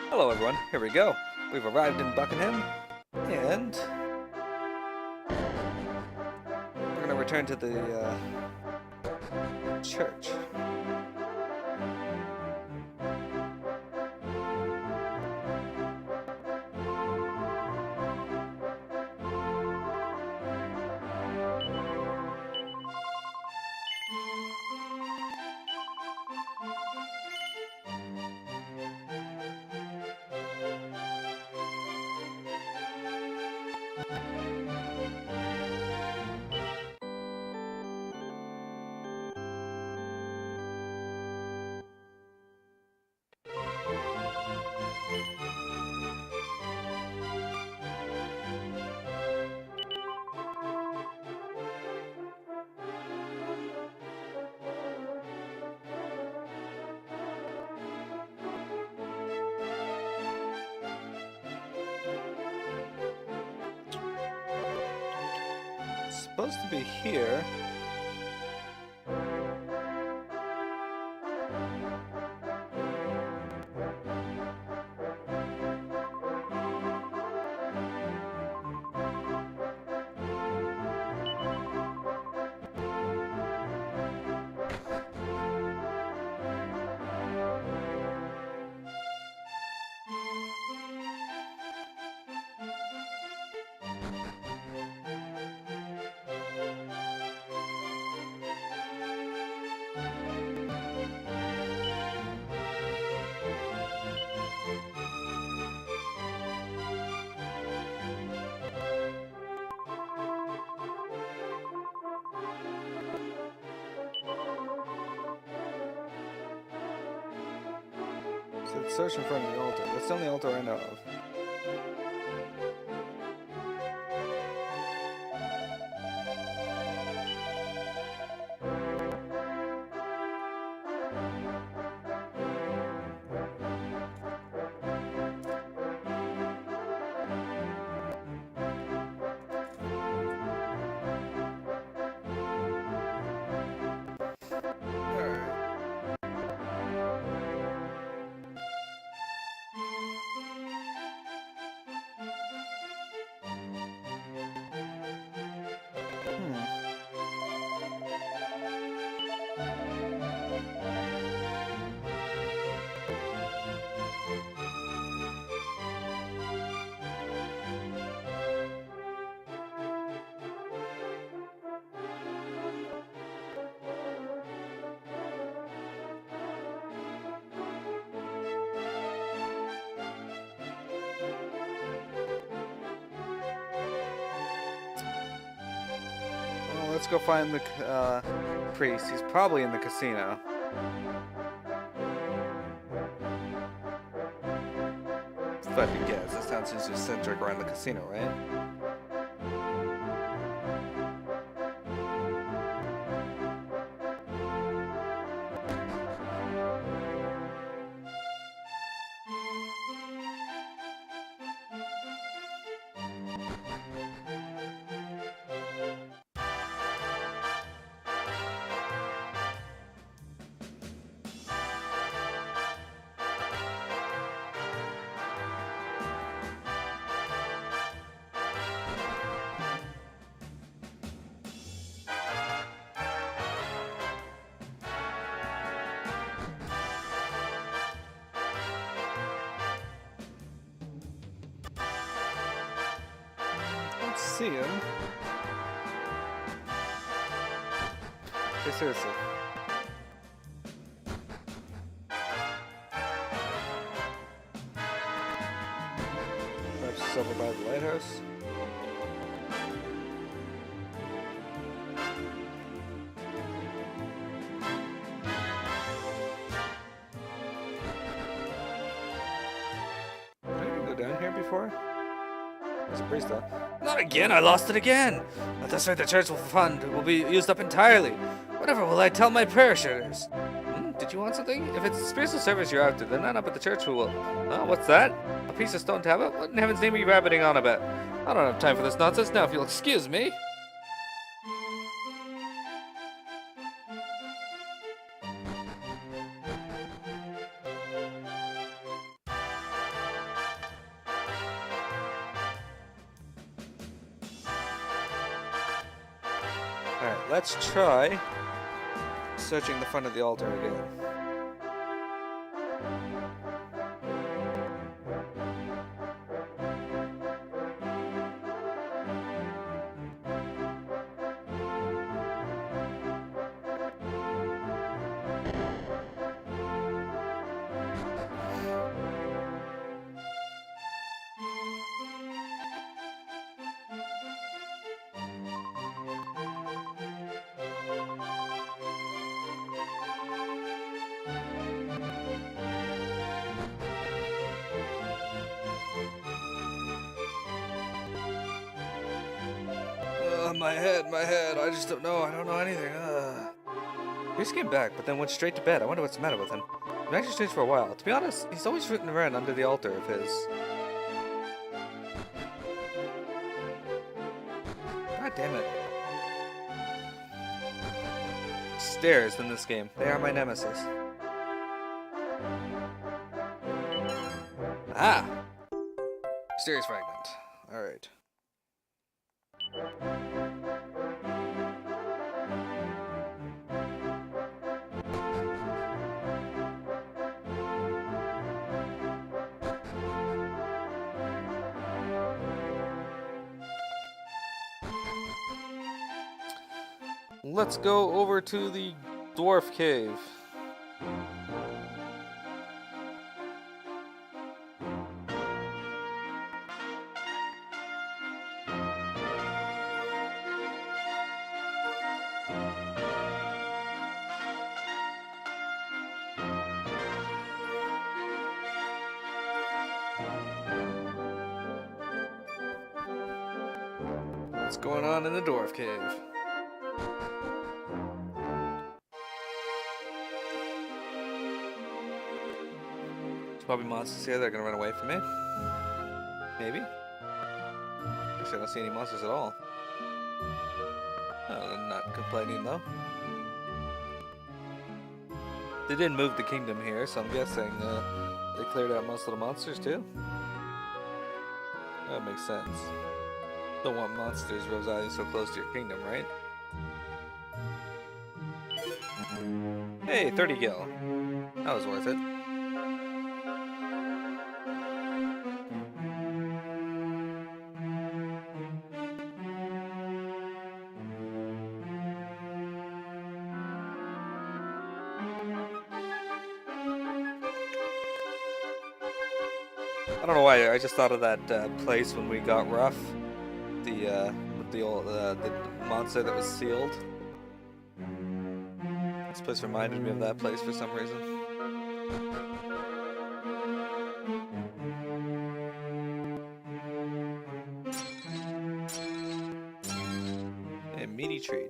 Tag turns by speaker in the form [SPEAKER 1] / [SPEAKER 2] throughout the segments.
[SPEAKER 1] Hello everyone, here we go. We've arrived in Buckingham, and we're gonna return to the church. It's supposed to be here. So it's search in front of the altar. That's the only altar I know of. Well, let's go find the priest. He's probably in the casino. If I could guess, this town seems to be centric around the casino, right? Let's see him. Okay, seriously. Perhaps it's over by the lighthouse. Did I even go down here before? There's a priest though. Not again! I lost it again! At this rate, the church fund will be used up entirely. Whatever will I tell my parishioners? Did you want something? If it's spiritual service you're after, then none up at the church who will. Oh, what's that? A piece of stone tablet? What in heaven's name are you rabbiting on about? I don't have time for this nonsense now, if you'll excuse me. let's try searching the front of the altar again. My head, I just don't know, I don't know anything. He just came back, but then went straight to bed. I wonder what's the matter with him. I've actually stayed for a while. To be honest, he's always rooting around under the altar of his. God damn it. Stairs in this game. They are my nemesis. Ah! Mysterious fragment. Alright. Let's go over to the dwarf cave. What's going on in the dwarf cave? Probably monsters here that are gonna run away from me. Maybe. Actually, I don't see any monsters at all. I'm not complaining though. They didn't move the kingdom here, so I'm guessing they cleared out most of the monsters too. That makes sense. Don't want monsters residing so close to your kingdom, right? Hey, 30 gil. That was worth it. I don't know why, I just thought of that place when we got rough. With the old the monster that was sealed. This place reminded me of that place for some reason. A meaty tree.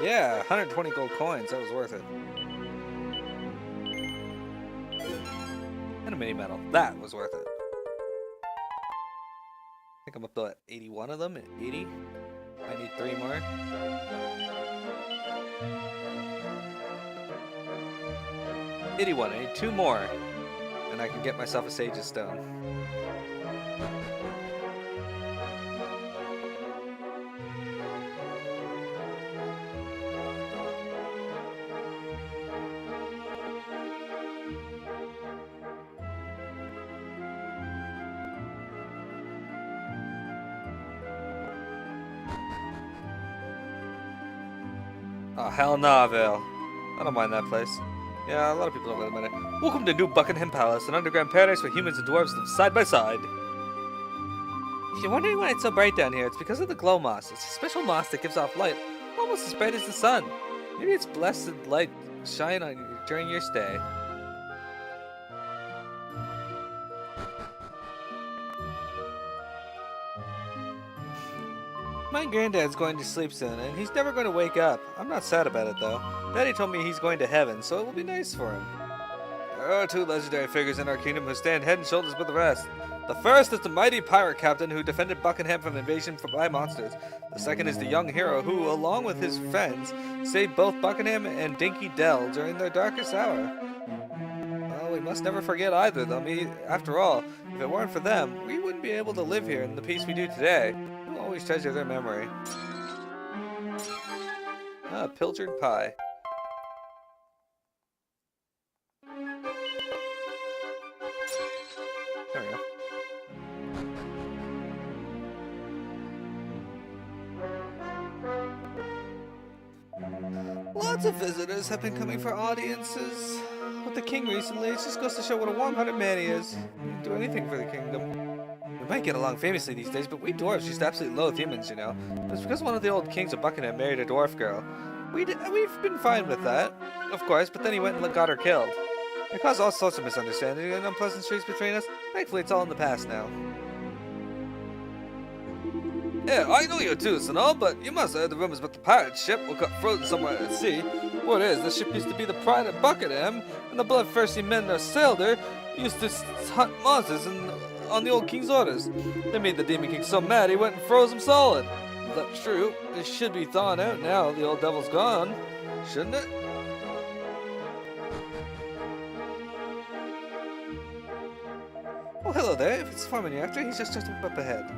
[SPEAKER 1] Yeah, 120 gold coins. That was worth it. And a mini medal. That was worth it. I think I'm up to what, 81 of them? 80? I need 3 more. I need 2 more. And I can get myself a Sage's Stone. Oh, hell nah, Vale. I don't mind that place. Yeah, a lot of people don't really mind it. Welcome to New Buckingham Palace, an underground paradise where humans and dwarves live side by side. If you're wondering why it's so bright down here, it's because of the glow moss. It's a special moss that gives off light almost as bright as the sun. Maybe its blessed light shine on you during your stay. My granddad's going to sleep soon, and he's never going to wake up. I'm not sad about it, though. Daddy told me he's going to heaven, so it will be nice for him. There are 2 legendary figures in our kingdom who stand head and shoulders with the rest. The first is the mighty pirate captain who defended Buckingham from invasion by monsters. The second is the young hero who, along with his friends, saved both Buckingham and Dinky Dell during their darkest hour. Well, we must never forget either of them. After all, if it weren't for them, we wouldn't be able to live here in the peace we do today. We'll always treasure their memory. Ah, pilchard pie. There we go. Lots of visitors have been coming for audiences with the king recently. It just goes to show what a warm-hearted man he is. He'd do anything for the kingdom. We might get along famously these days, but we dwarves used to absolutely loathe humans, you know. It's because one of the old kings of Buckingham married a dwarf girl. We've been fine with that, of course, but then he went and got her killed. It caused all sorts of misunderstandings and unpleasant streaks between us. Thankfully, it's all in the past now. Yeah, I know you're Zeus and all, but you must have heard the rumors about the pirate ship will got frozen somewhere at sea. What is, the ship used to be the pride of Buckingham, and the bloodthirsty men that sailed her used to hunt monsters on the old king's orders. They made the demon king so mad he went and froze him solid. If that's true, it should be thawing out now the old devil's gone, shouldn't it? Oh, hello there. If it's the farmer you're after, he's just up ahead.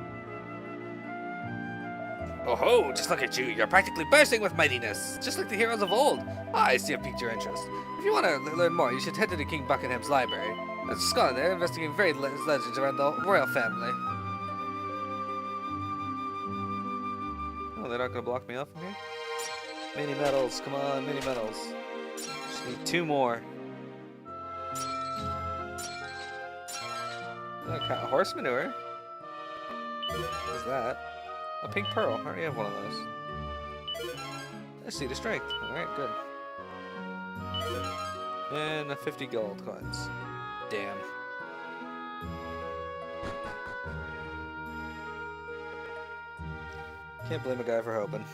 [SPEAKER 1] Oh ho, just look at you. You're practically bursting with mightiness, just like the heroes of old. I see I've piqued your interest. If you want to learn more, you should head to the King Buckingham's library. There's a scholar there investigating varied legends around the royal family. Oh, they're not going to block me off from here? Mini medals, come on, mini medals. Just need 2 more. Okay, horse manure. What is that? A pink pearl. I already have one of those. Let's see the strength. Alright, good. And 50 gold coins. Damn. Can't blame a guy for hoping.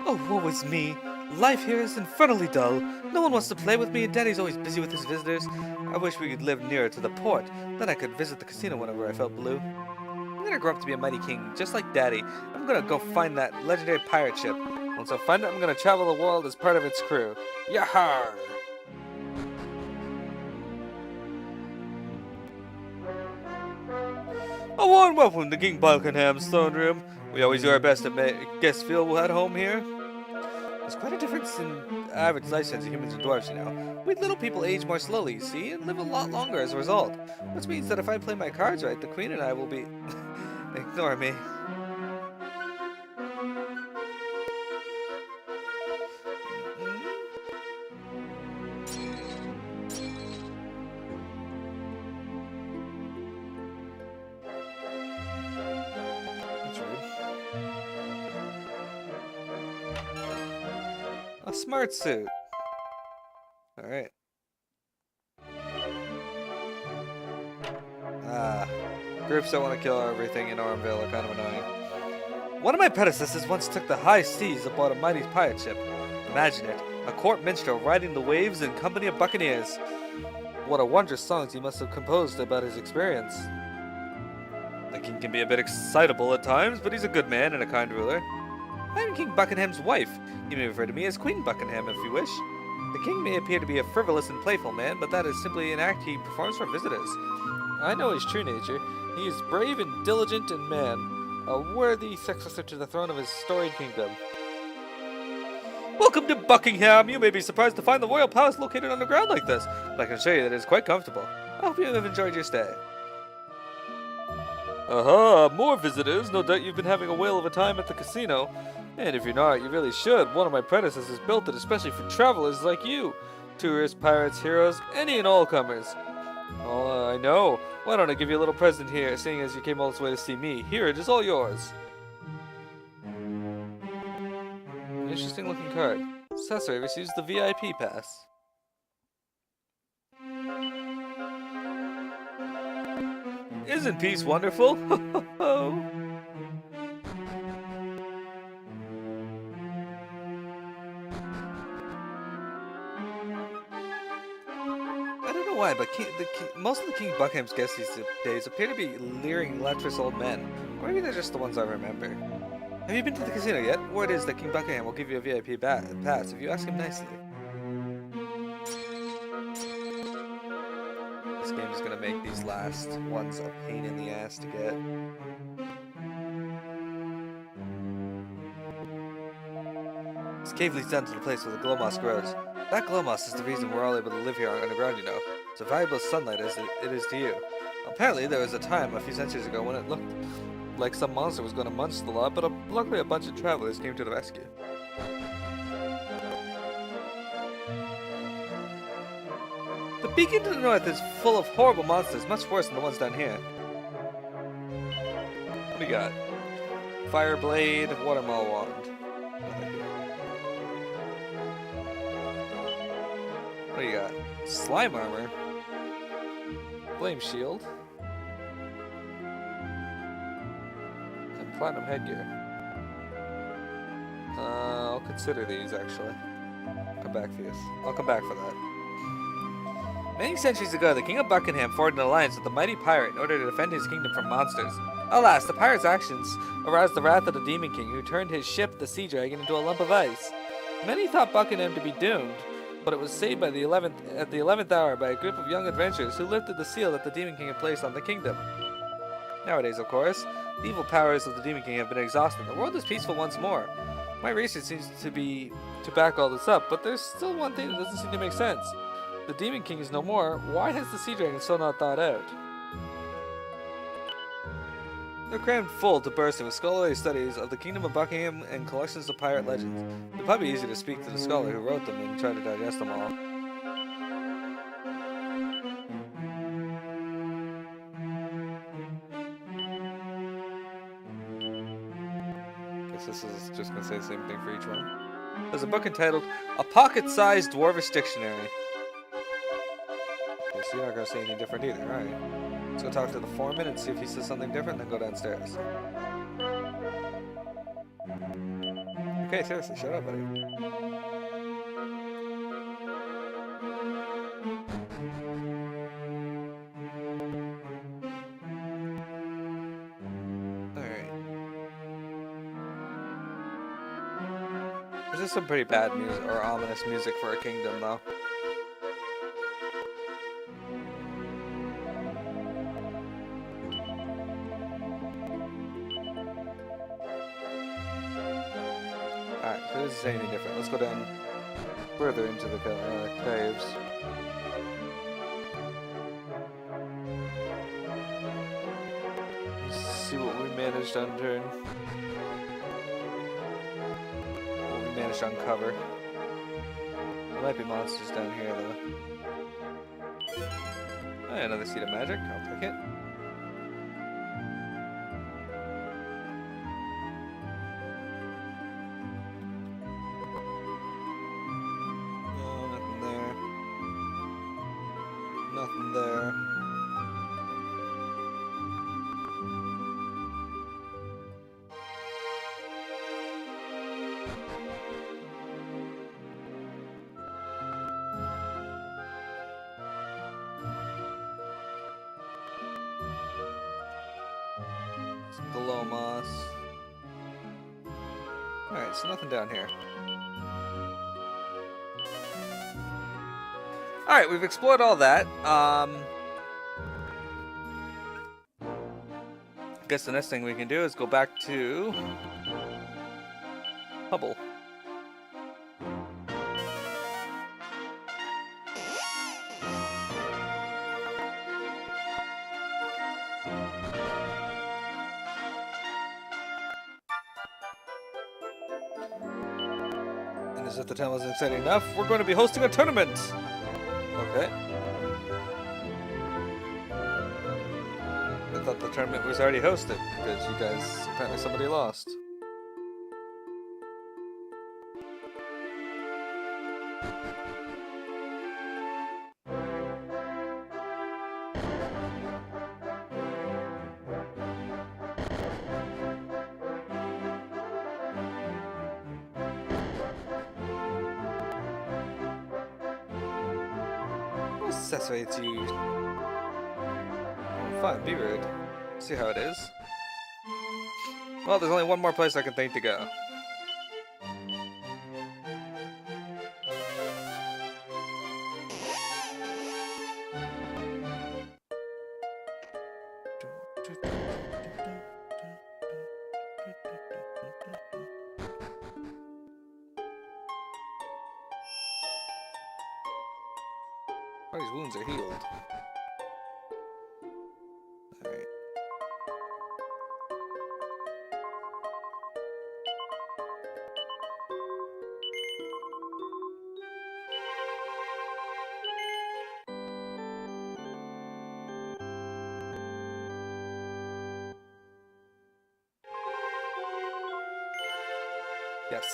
[SPEAKER 1] Oh, woe is me. Life here is infernally dull. No one wants to play with me, and Daddy's always busy with his visitors. I wish we could live nearer to the port. Then I could visit the casino whenever I felt blue. I'm gonna grow up to be a mighty king, just like Daddy. I'm gonna go find that legendary pirate ship. Once I find it, I'm gonna travel the world as part of its crew. Yahar! A warm welcome to King Buckingham's throne room. We always do our best to make guests feel at home here. There's quite a difference in average lifespans of humans and dwarves, you know. We little people age more slowly, you see, and live a lot longer as a result. Which means that if I play my cards right, the Queen and I will be... Ignore me. That's rude. A smart suit. Alright. Groups that want to kill everything in Ormville are kind of annoying. One of my predecessors once took the high seas aboard a mighty pirate ship. Imagine it, a court minstrel riding the waves in company of buccaneers. What a wondrous songs he must have composed about his experience. The king can be a bit excitable at times, but he's a good man and a kind ruler. I am King Buckingham's wife. You may refer to me as Queen Buckingham if you wish. The king may appear to be a frivolous and playful man, but that is simply an act he performs for visitors. I know his true nature. He is brave and diligent and man, a worthy successor to the throne of his storied kingdom. Welcome to Buckingham! You may be surprised to find the royal palace located underground like this, but I can assure you that it is quite comfortable. I hope you have enjoyed your stay. Aha, more visitors. No doubt you've been having a whale of a time at the casino. And if you're not, you really should. One of my predecessors built it especially for travelers like you. Tourists, pirates, heroes, any and all comers. Oh, I know. Why don't I give you a little present here, seeing as you came all this way to see me. Here, it is all yours. Interesting looking card. Accessory receives the VIP pass. Isn't peace wonderful? Why, but most of the King Buckingham's guests these days appear to be leering, lecherous old men. Or maybe they're just the ones I remember. Have you been to the casino yet? Word is that King Buckingham will give you a VIP pass if you ask him nicely. These last ones a pain in the ass to get. This cave leads down to the place where the glow moss grows. That glow moss is the reason we're all able to live here underground, you know. It's a valuable sunlight as it is to you. Apparently, there was a time a few centuries ago when it looked like some monster was going to munch the lot, but luckily a bunch of travelers came to the rescue. The beacon to the north is full of horrible monsters, much worse than the ones down here. What do you got? Fire blade, watermail wand. What do you got? Slime armor. Flame shield. And platinum headgear. I'll consider these actually. Come back for this. I'll come back for that. Many centuries ago, the King of Buckingham formed an alliance with the mighty pirate in order to defend his kingdom from monsters. Alas, the pirate's actions aroused the wrath of the Demon King, who turned his ship, the Sea Dragon, into a lump of ice. Many thought Buckingham to be doomed, but it was saved by at the 11th hour by a group of young adventurers who lifted the seal that the Demon King had placed on the kingdom. Nowadays, of course, the evil powers of the Demon King have been exhausted. The world is peaceful once more. My research seems to back all this up, but there's still one thing that doesn't seem to make sense. The Demon King is no more. Why has the Sea Dragon still not thawed out? They're crammed full to bursting with scholarly studies of the Kingdom of Buckingham and collections of pirate legends. It'd probably be easy to speak to the scholar who wrote them and try to digest them all. Guess this is just going to say the same thing for each one. There's a book entitled A Pocket-Sized Dwarvish Dictionary. So you're not going to say anything different either. Alright. Let's go talk to the foreman and see if he says something different, then go downstairs. Okay, seriously, shut up, buddy. Alright. This is some pretty bad music, or ominous music for a kingdom, though. Alright, so this isn't say anything different. Let's go down further into the caves. Let's see what we managed to unturn. What we managed to uncover. There might be monsters down here, though. Oh, another seed of magic. I'll take it. Nothing there. Glow moss. Alright, so nothing down here. Alright, we've explored all that. Guess the next thing we can do is go back to Hubble. And as if the town wasn't exciting enough, we're going to be hosting a tournament! Okay. I thought the tournament was already hosted, because you guys, apparently somebody lost. That's why it's you. Fine, be rude. See how it is. Well, there's only one more place I can think to go. Oh, his wounds are healed. Alright. Yes.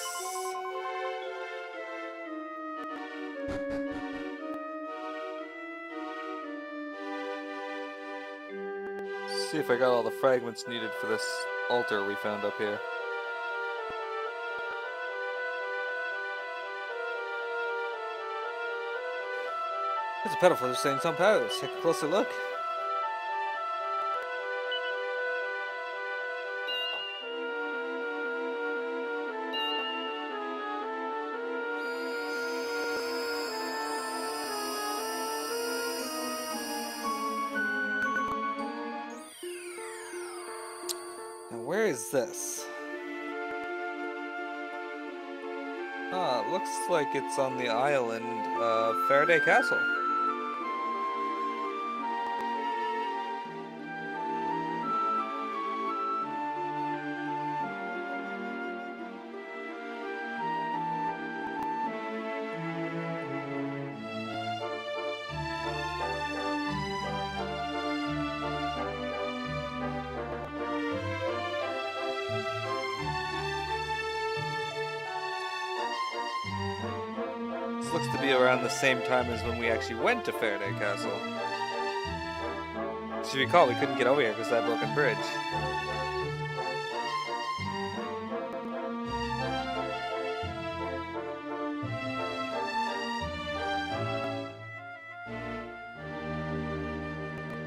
[SPEAKER 1] See if I got all the fragments needed for this altar we found up here. There's a pedal for the same some powers. Take a closer look. Now where is this? Ah, it looks like it's on the island of Faraday Castle. This looks to be around the same time as when we actually went to Faraday Castle. As you recall, we couldn't get over here because of that broken bridge.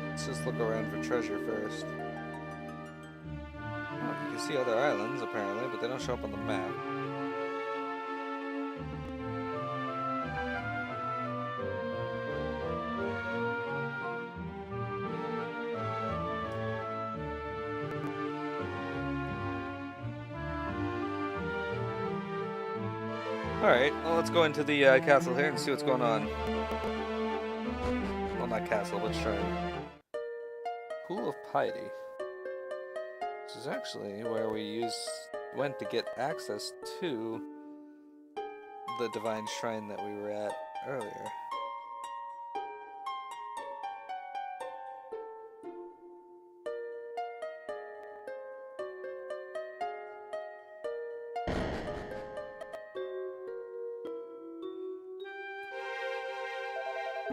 [SPEAKER 1] Let's just look around for treasure first. Oh, you can see other islands apparently, but they don't show up on the map. Alright, well let's go into the castle here and see what's going on. Well, not castle, but shrine. Pool of Piety. This is actually where we went to get access to the divine shrine that we were at earlier.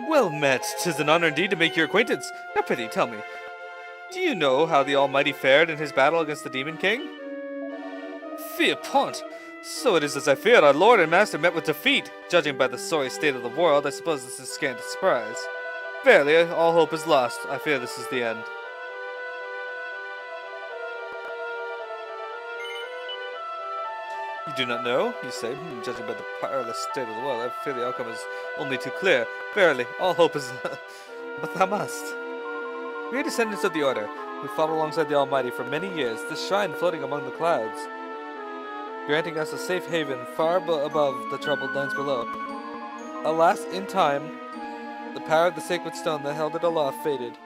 [SPEAKER 1] Well met, 'tis an honor indeed to make your acquaintance. Now prithee, tell me, do you know how the Almighty fared in his battle against the Demon King? Fierpont! So it is as I feared, our lord and master met with defeat. Judging by the sorry state of the world, I suppose this is scant surprise. Verily, all hope is lost. I fear this is the end. You do not know, you say? Judging by the perilous state of the world, I fear the outcome is only too clear. Verily, all hope is... but thou must. We are descendants of the Order, who fought alongside the Almighty for many years, this shrine floating among the clouds, granting us a safe haven far above the troubled lands below. Alas, in time, the power of the sacred stone that held it aloft faded,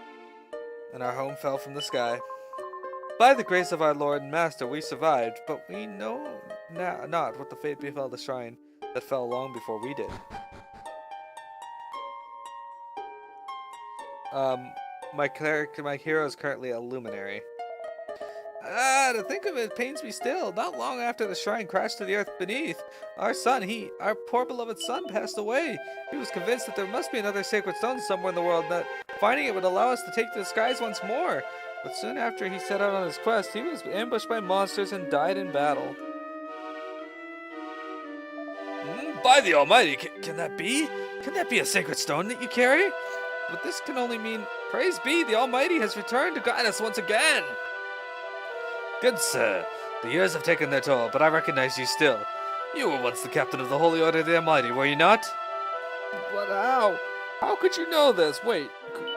[SPEAKER 1] and our home fell from the sky. By the grace of our Lord and Master, we survived, but we know not what the fate befell the shrine that fell long before we did. My hero is currently a luminary. To think of it pains me still. Not long after the shrine crashed to the earth beneath, our poor beloved son, passed away. He was convinced that there must be another sacred stone somewhere in the world, that finding it would allow us to take to the skies once more. But soon after he set out on his quest, he was ambushed by monsters and died in battle. By the Almighty, can that be? Can that be a sacred stone that you carry? But this can only mean, praise be, the Almighty has returned to guide us once again. Good sir, the years have taken their toll, but I recognize you still. You were once the captain of the Holy Order of the Almighty, were you not? But how? How could you know this? Wait,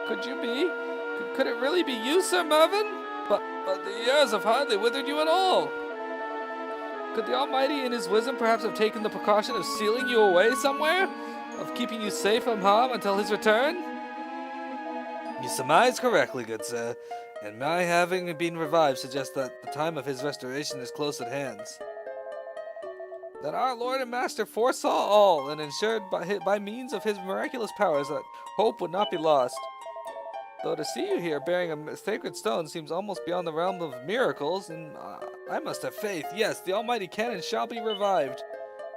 [SPEAKER 1] could you be? Could it really be you, Sir Mervyn? But the years have hardly withered you at all. Could the Almighty in his wisdom perhaps have taken the precaution of sealing you away somewhere? Of keeping you safe from harm until his return? You surmise correctly, good sir, and my having been revived suggests that the time of his restoration is close at hand. That our Lord and Master foresaw all, and ensured by means of his miraculous powers that hope would not be lost. Though to see you here bearing a sacred stone seems almost beyond the realm of miracles, and I must have faith. Yes, the Almighty can and shall be revived.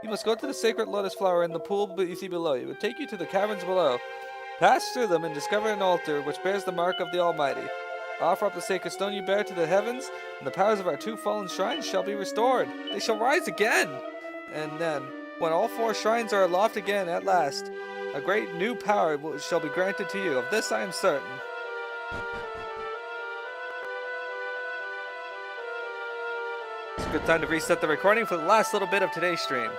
[SPEAKER 1] You must go to the sacred lotus flower in the pool you see below you. It will take you to the caverns below. Pass through them and discover an altar which bears the mark of the Almighty. Offer up the sacred stone you bear to the heavens, and the powers of our 2 fallen shrines shall be restored. They shall rise again. And then, when all 4 shrines are aloft again at last, a great new power shall be granted to you. Of this I am certain. It's a good time to reset the recording for the last little bit of today's stream.